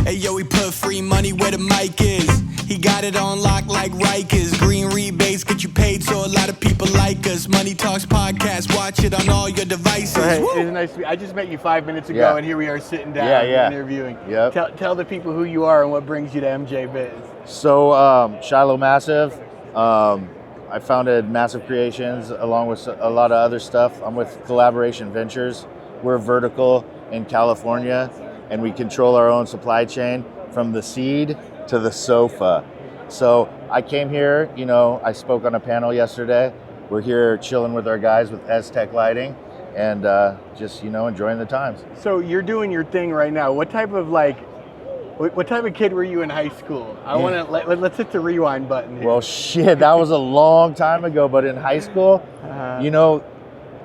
Hey yo, we put free money where the mic is. He got it on lock like Rikers. Green rebates get you paid, so a lot of people like us. Money Talks Podcast, watch it on all your devices. Hey, it's nice to meet you. I just met you 5 minutes ago, Yeah. and here we are sitting down interviewing. Yep. Tell the people who you are and what brings you to MJ Biz. So, Shiloh Massive. I founded Massive Creations along with a lot of other stuff. I'm with Collaboration Ventures. We're vertical in California, and we control our own supply chain from the seed to the sofa. So I came here, I spoke on a panel yesterday. We're here chilling with our guys with S-Tech Lighting and just, enjoying the times. So you're doing your thing right now. What type of kid were you in high school? Let's hit the rewind button here. Well, shit, that was a long time ago, but in high school,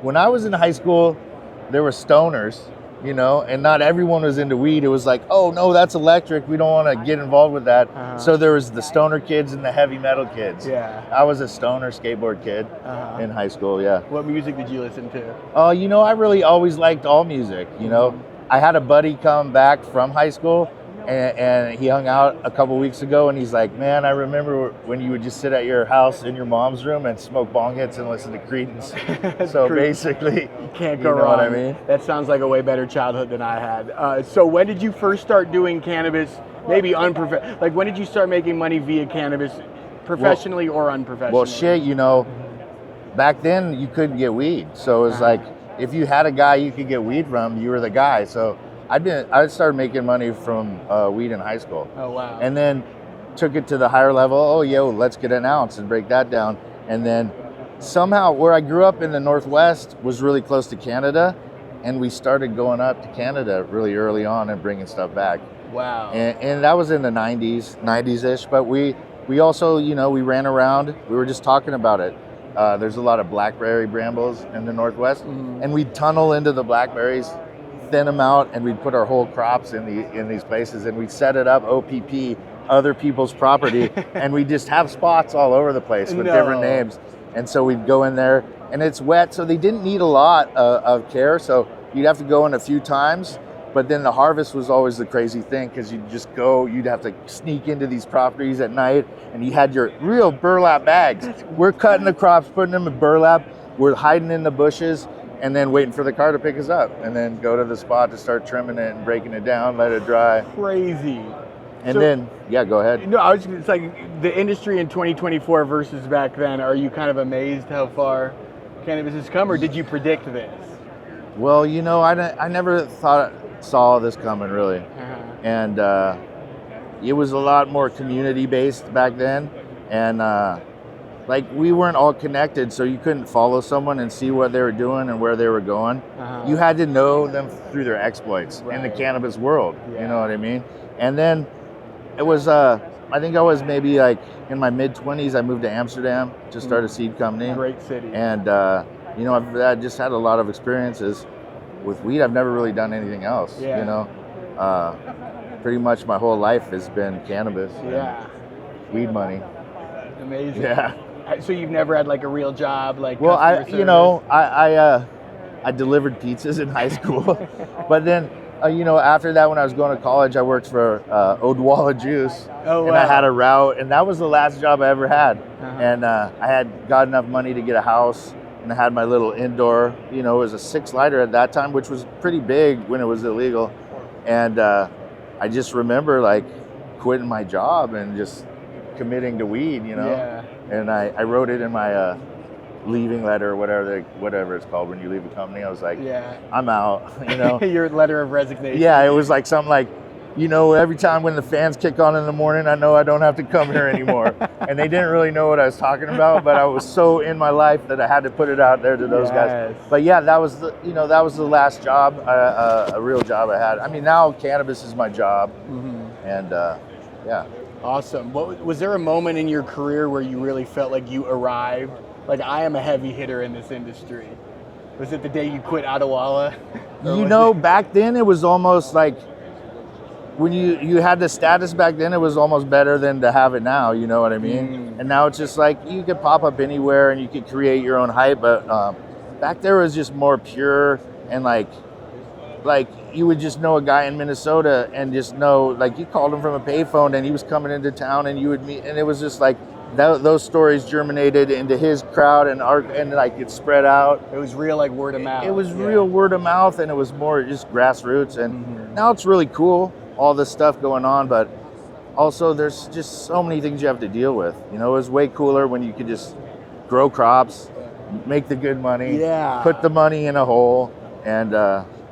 when I was in high school, there were stoners, and not everyone was into weed. It was like, oh no, that's electric. We don't want to get involved with that. So there was the stoner kids and the heavy metal kids. Yeah. I was a stoner skateboard kid in high school, yeah. What music did you listen to? I really always liked all music, I had a buddy come back from high school and he hung out a couple weeks ago and he's like, man, I remember when you would just sit at your house in your mom's room and smoke bong hits and listen to Creedence. So basically, you can't go wrong. What I mean? That sounds like a way better childhood than I had. So when did you first start doing cannabis? Maybe like when did you start making money via cannabis, professionally or unprofessionally? Well, shit, back then you couldn't get weed. So it was like, if you had a guy you could get weed from, you were the guy. So I started making money from weed in high school. Oh, wow. And then took it to the higher level. Oh, let's get an ounce and break that down. And then somehow where I grew up in the Northwest was really close to Canada. And we started going up to Canada really early on and bringing stuff back. Wow. And that was in the 90s-ish. But we also, we ran around. We were just talking about it. There's a lot of blackberry brambles in the Northwest. And we'd tunnel into the blackberries, thin them out, and we'd put our whole crops in these places, and we'd set it up OPP, other people's property, and we just have spots all over the place with different names. And so we'd go in there, and it's wet, so they didn't need a lot of care. So you'd have to go in a few times, but then the harvest was always the crazy thing because you'd have to sneak into these properties at night, and you had your real burlap bags. We're cutting the crops, putting them in burlap. We're hiding in the bushes, and then waiting for the car to pick us up, and then go to the spot to start trimming it and breaking it down, let it dry. Crazy. And then, go ahead. No, it's like the industry in 2024 versus back then. Are you kind of amazed how far cannabis has come, or did you predict this? Well, I never saw this coming really. And it was a lot more community-based back then, and we weren't all connected, so you couldn't follow someone and see what they were doing and where they were going. You had to know them through their exploits in the cannabis world. Yeah. You know what I mean? And then it was, I think I was maybe like in my mid-20s, I moved to Amsterdam to start a seed company. Great city. And, I just had a lot of experiences with weed. I've never really done anything else, Pretty much my whole life has been cannabis and weed money. Amazing. Yeah. So you've never had like a real job, like well, customer service? I delivered pizzas in high school, but then after that, when I was going to college, I worked for Odwalla Juice, and I had a route, and that was the last job I ever had. And I had got enough money to get a house, and I had my little indoor. It was a 6-liter at that time, which was pretty big when it was illegal, and I just remember quitting my job and just committing to weed, And I wrote it in my leaving letter, or whatever it's called when you leave a company. I was like, I'm out, Your letter of resignation. Yeah, it was like something like, every time when the fans kick on in the morning, I know I don't have to come here anymore. And they didn't really know what I was talking about, but I was so in my life that I had to put it out there to those guys. But yeah, that was the last job, a real job I had. I mean, now cannabis is my job, and yeah. Awesome. Was there a moment in your career where you really felt like you arrived? Like, I am a heavy hitter in this industry. Was it the day you quit Odwalla? Back then it was almost like when you had the status back then, it was almost better than to have it now, you know what I mean? And now it's just like you could pop up anywhere and you could create your own hype, but back there was just more pure and like you would just know a guy in Minnesota and just know, like, you called him from a payphone and he was coming into town and you would meet, and it was just like those stories germinated into his crowd and like it spread out. It was real, like word of mouth. It was real word of mouth, and it was more just grassroots. And now it's really cool, all this stuff going on, but also there's just so many things you have to deal with. You know, it was way cooler when you could just grow crops, make the good money, put the money in a hole, and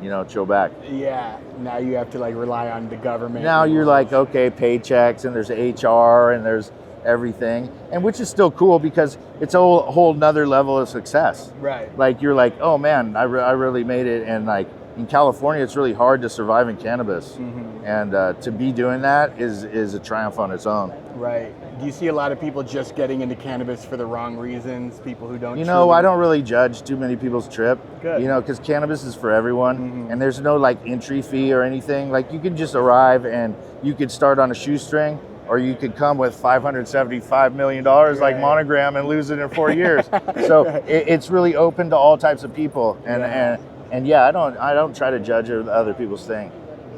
you know, chill back. Yeah. Now you have to like rely on the government. Now you're like, okay, paychecks, and there's HR, and there's everything, and which is still cool because it's a whole nother level of success. Right. Like you're like, oh man, I really made it. And like in California, it's really hard to survive in cannabis, and to be doing that is a triumph on its own. Right. Do you see a lot of people just getting into cannabis for the wrong reasons? People who don't. You know, I don't really judge too many people's trip. Good. You know, because cannabis is for everyone, and there's no like entry fee or anything. Like you can just arrive and you could start on a shoestring, or you could come with $575 million like Monogram and lose it in 4 years. So it's really open to all types of people. And yeah, I don't try to judge other people's thing.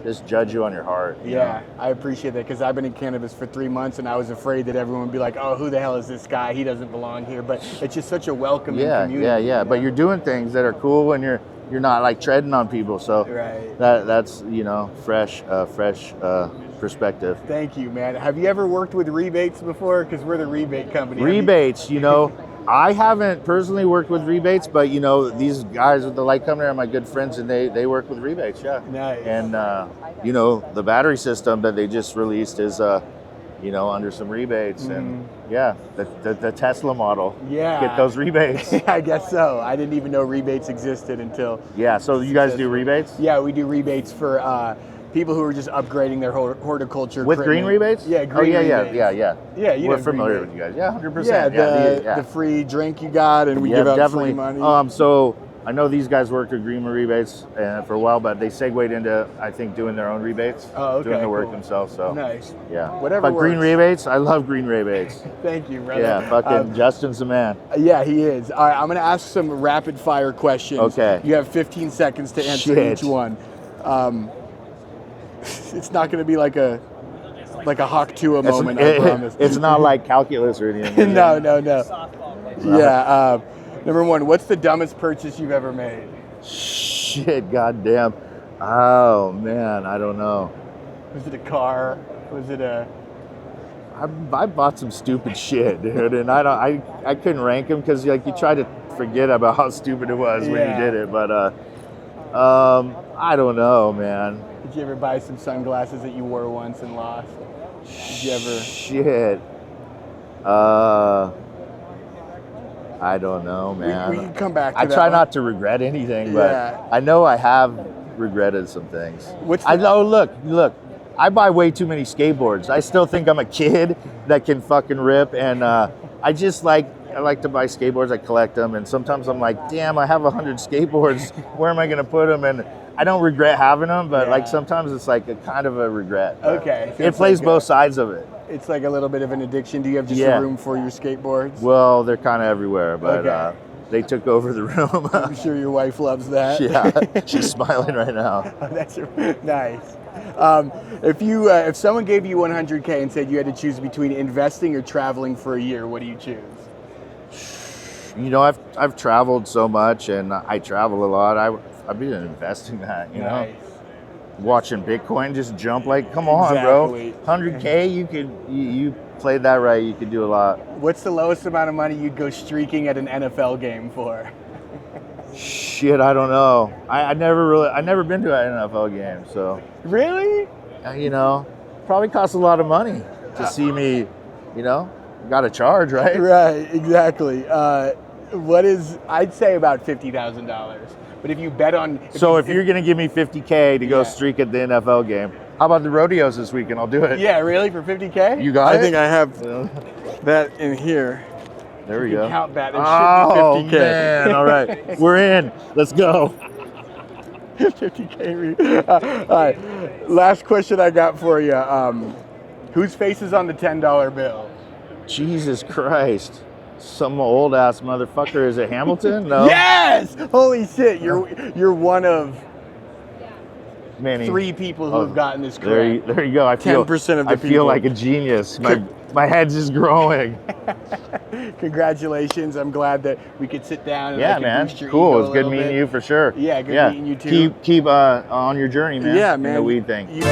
Just judge you on your heart. You know? I appreciate that, because I've been in cannabis for 3 months and I was afraid that everyone would be like, oh, who the hell is this guy? He doesn't belong here. But it's just such a welcoming community. Yeah. You know? But you're doing things that are cool, and you're not like treading on people. So that's, you know, fresh perspective. Thank you, man. Have you ever worked with Rebates before? Because we're the rebate company. Rebates, you know, I haven't personally worked with Rebates, but you know, these guys with the light company are my good friends, and they work with Rebates. Nice. And you know, the battery system that they just released is you know, under some rebates, and the Tesla model. Get those rebates. I guess so. I didn't even know Rebates existed until. So you guys do rebates? Yeah, we do rebates for people who are just upgrading their horticulture with green rebates. Green rebates. Yeah, we're familiar with you guys. 100%. The free drink you got, and we give out free money. So I know these guys worked with green rebates for a while, but they segued into, I think, doing their own rebates, doing the work themselves. So nice. Whatever. But works. Green rebates, I love green rebates. Thank you, brother. Yeah, fucking Justin's the man. Yeah, he is. All right, I'm gonna ask some rapid fire questions. Okay. You have 15 seconds to answer each one. It's not going to be like a Hawk Tua moment, I promise. It's not like calculus or anything. No. Yeah. Number one, what's the dumbest purchase you've ever made? Shit, goddamn. Oh man, I don't know. Was it a car? Was it a? I bought some stupid shit, dude, and I couldn't rank them because like you try to forget about how stupid it was when you did it, but I don't know, man. Did you ever buy some sunglasses that you wore once and lost? Did you ever? Shit. I don't know, man. We can come back to I that try one. not to regret anything, but I know I have regretted some things. Look, I buy way too many skateboards. I still think I'm a kid that can fucking rip, and I like to buy skateboards. I collect them, and sometimes I'm like, damn, I have 100 skateboards. Where am I going to put them? And I don't regret having them, but like sometimes it's like a kind of a regret. Okay. It plays both sides of it. It's like a little bit of an addiction. Do you have just a room for your skateboards? Well, they're kind of everywhere, but they took over the room. I'm sure your wife loves that. Yeah, she's smiling right now. Oh, that's nice. If someone gave you $100K and said you had to choose between investing or traveling for a year, what do you choose? You know, I've traveled so much, and I travel a lot. I've been investing that, you know, watching Bitcoin just jump like, come on, bro. 100K, you played that right. You could do a lot. What's the lowest amount of money you'd go streaking at an NFL game for? Shit, I don't know. I never been to an NFL game, so. Really? You know, probably costs a lot of money to see me, you know, got to charge, right? Right, exactly. I'd say about $50,000. But if you bet on... If you're going to give me $50K to go streak at the NFL game, how about the rodeos this weekend? I'll do it. Yeah, really? For $50K? You got it? I think I have that in here. There we go. Count that. It should be $50K. Man. All right. We're in. Let's go. $50K. All right. Last question I got for you. Whose face is on the $10 bill? Jesus Christ. Some old ass motherfucker. Is it Hamilton? No. Yes! Holy shit! You're one of many. 3 people who Oh, have gotten this There you, correct. there you go. I feel 10% of the I people. feel like a genius. My head's just growing. Congratulations. I'm glad that we could sit down and I Yeah, could man. boost your Cool. ego It's a good little meeting bit. you for sure. Yeah, good meeting you too. Keep on your journey, man. Yeah, in man. the weed thing. You-